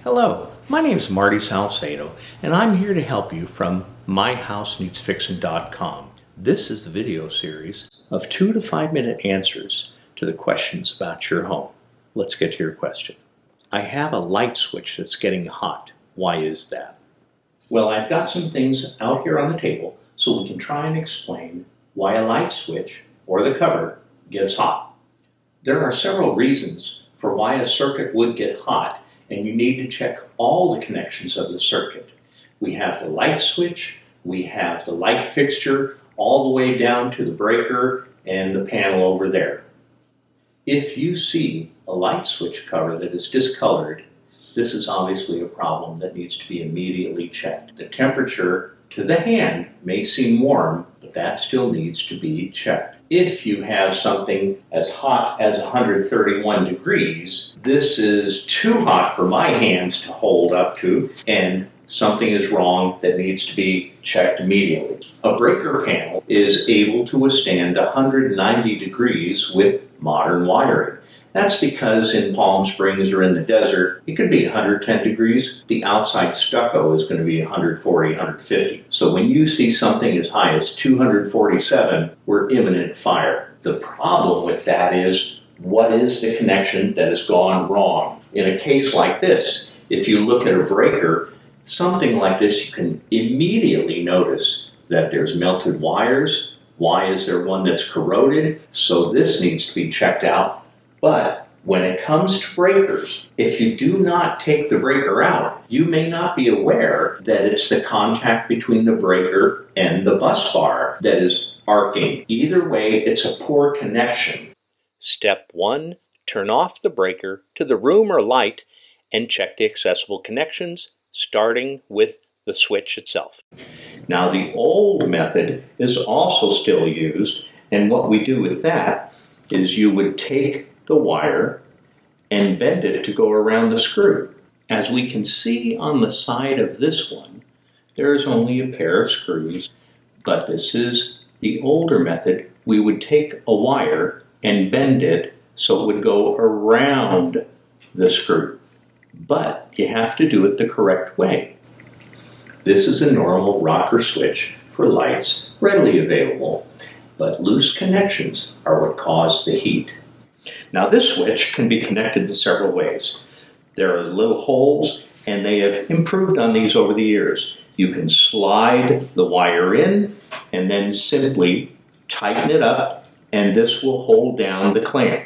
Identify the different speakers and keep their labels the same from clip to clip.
Speaker 1: Hello, my name is Marty Salcedo, and I'm here to help you from myhouseneedsfixing.com. This is the video series of 2 to 5 minute answers to the questions about your home. Let's get to your question. I have a light switch that's getting hot. Why is that? Well, I've got some things out here on the table so we can try and explain why a light switch or the cover gets hot. There are several reasons for why a circuit would get hot, and you need to check all the connections of the circuit. We have the light switch, we have the light fixture, all the way down to the breaker and the panel over there. If you see a light switch cover that is discolored, this is obviously a problem that needs to be immediately checked. The temperature to the hand may seem warm, but that still needs to be checked. If you have something as hot as 131 degrees, this is too hot for my hands to hold up to, and something is wrong that needs to be checked immediately. A breaker panel is able to withstand 190 degrees with modern wiring. That's because in Palm Springs or in the desert, it could be 110 degrees. The outside stucco is going to be 140, 150. So when you see something as high as 247, we're imminent fire. The problem with that is, what is the connection that has gone wrong? In a case like this, if you look at a breaker, something like this, you can immediately notice that there's melted wires. Why is there one that's corroded? So this needs to be checked out. But when it comes to breakers, if you do not take the breaker out, you may not be aware that it's the contact between the breaker and the bus bar that is arcing. Either way, it's a poor connection.
Speaker 2: Step 1. Turn off the breaker to the room or light and check the accessible connections, starting with the switch itself.
Speaker 1: Now, the old method is also still used, and what we do with that is you would take the wire and bend it to go around the screw. As we can see on the side of this one, there is only a pair of screws, but this is the older method. We would take a wire and bend it so it would go around the screw. But you have to do it the correct way. This is a normal rocker switch for lights, readily available, but loose connections are what cause the heat. Now, this switch can be connected in several ways. There are little holes, and they have improved on these over the years. You can slide the wire in and then simply tighten it up, and this will hold down the clamp.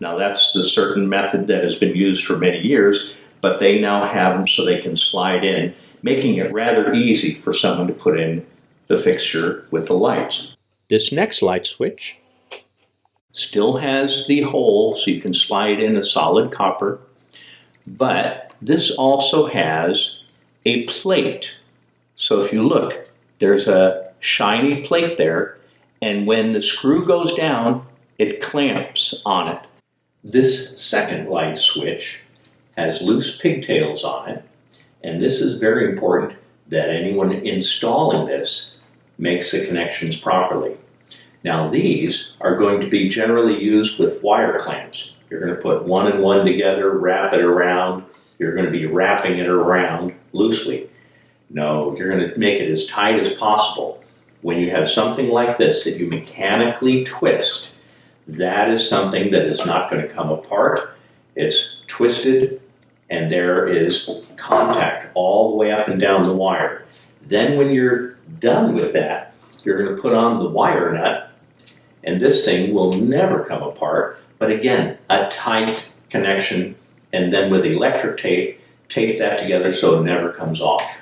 Speaker 1: Now, that's the certain method that has been used for many years, but they now have them so they can slide in, making it rather easy for someone to put in the fixture with the lights.
Speaker 2: This next light switch
Speaker 1: still has the hole so you can slide in a solid copper, but this also has a plate. So if you look, there's a shiny plate there, and when the screw goes down, it clamps on it. This second light switch has loose pigtails on it, and this is very important that anyone installing this makes the connections properly. Now, these are going to be generally used with wire clamps. You're going to put one and one together, wrap it around. You're going to be wrapping it around loosely. No, you're going to make it as tight as possible. When you have something like this that you mechanically twist, that is something that is not going to come apart. It's twisted, and there is contact all the way up and down the wire. Then when you're done with that, you're going to put on the wire nut, and this thing will never come apart. But again, a tight connection, and then with electric tape, tape that together so it never comes off.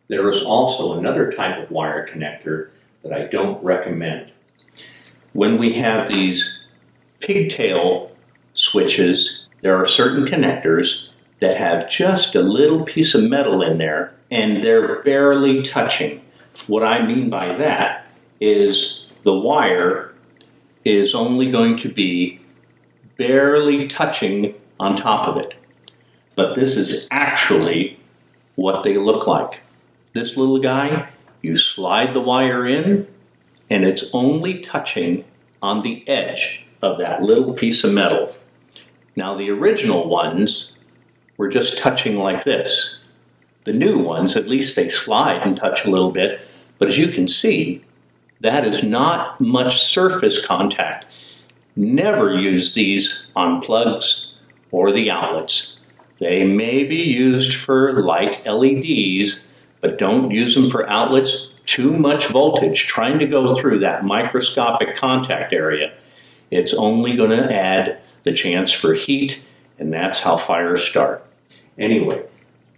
Speaker 1: There is also another type of wire connector that I don't recommend. When we have these pigtail switches, there are certain connectors that have just a little piece of metal in there, and they're barely touching. What I mean by that is the wire is only going to be barely touching on top of it. But this is actually what they look like. This little guy, you slide the wire in, and it's only touching on the edge of that little piece of metal. Now, the original ones were just touching like this. The new ones, at least they slide and touch a little bit, but as you can see, that is not much surface contact. Never use these on plugs or the outlets. They may be used for light LEDs, but don't use them for outlets. Too much voltage trying to go through that microscopic contact area. It's only going to add the chance for heat, and that's how fires start. Anyway,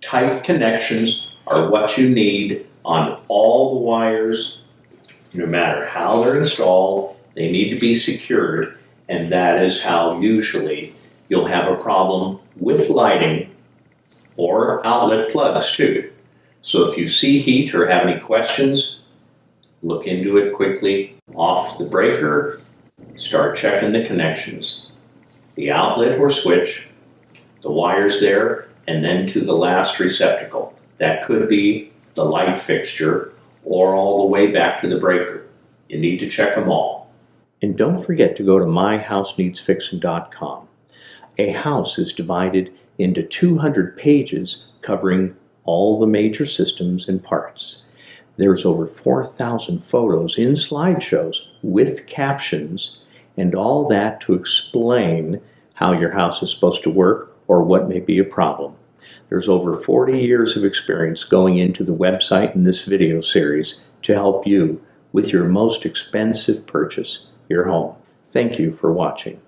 Speaker 1: tight connections are what you need on all the wires. No matter how they're installed, they need to be secured, and that is how usually you'll have a problem with lighting or outlet plugs too. So if you see heat or have any questions, look into it quickly. Off the breaker, start checking the connections. The outlet or switch, the wires there, and then to the last receptacle. That could be the light fixture or all the way back to the breaker. You need to check them all. And don't forget to go to myhouseneedsfixing.com. A house is divided into 200 pages covering all the major systems and parts. There's over 4,000 photos in slideshows with captions and all that to explain how your house is supposed to work or what may be a problem. There's over 40 years of experience going into the website in this video series to help you with your most expensive purchase, your home. Thank you for watching.